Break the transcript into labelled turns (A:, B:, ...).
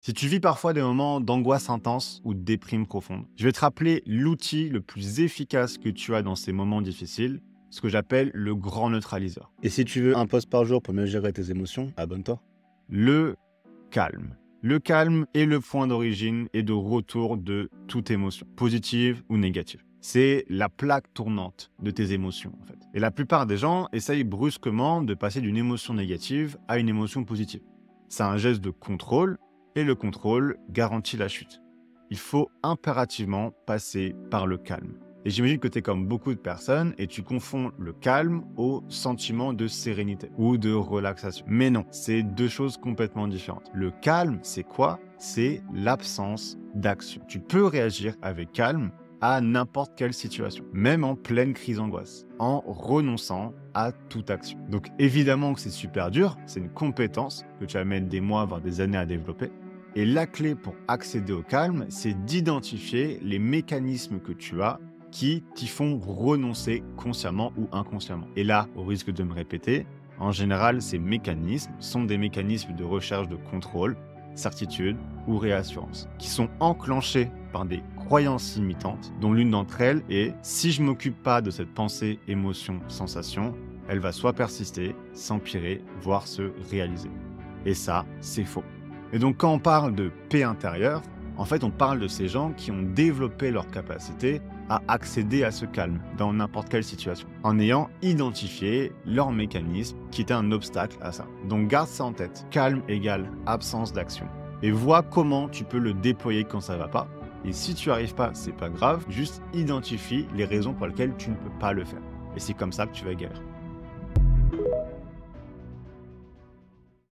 A: Si tu vis parfois des moments d'angoisse intense ou de déprime profonde, je vais te rappeler l'outil le plus efficace que tu as dans ces moments difficiles, ce que j'appelle le grand neutraliseur.
B: Et si tu veux un post par jour pour mieux gérer tes émotions, abonne-toi.
A: Le calme. Le calme est le point d'origine et de retour de toute émotion, positive ou négative. C'est la plaque tournante de tes émotions, en fait. Et la plupart des gens essayent brusquement de passer d'une émotion négative à une émotion positive. C'est un geste de contrôle et le contrôle garantit la chute. Il faut impérativement passer par le calme. Et j'imagine que tu es comme beaucoup de personnes et tu confonds le calme au sentiment de sérénité ou de relaxation. Mais non, c'est deux choses complètement différentes. Le calme, c'est quoi? C'est l'absence d'action. Tu peux réagir avec calme à n'importe quelle situation, même en pleine crise d'angoisse, en renonçant à toute action. Donc évidemment que c'est super dur, c'est une compétence que tu vas mettre des mois, voire des années à développer. Et la clé pour accéder au calme, c'est d'identifier les mécanismes que tu as qui t'y font renoncer consciemment ou inconsciemment. Et là, au risque de me répéter, en général, ces mécanismes sont des mécanismes de recherche de contrôle, certitude ou réassurance, qui sont enclenchés par des croyances limitantes, dont l'une d'entre elles est « si je ne m'occupe pas de cette pensée, émotion, sensation, elle va soit persister, s'empirer, voire se réaliser ». Et ça, c'est faux. Et donc quand on parle de paix intérieure, en fait on parle de ces gens qui ont développé leur capacité à accéder à ce calme dans n'importe quelle situation, en ayant identifié leur mécanisme qui était un obstacle à ça. Donc garde ça en tête, calme égale absence d'action. Et vois comment tu peux le déployer quand ça va pas. Et si tu n'y arrives pas, c'est pas grave, juste identifie les raisons pour lesquelles tu ne peux pas le faire. Et c'est comme ça que tu vas guérir.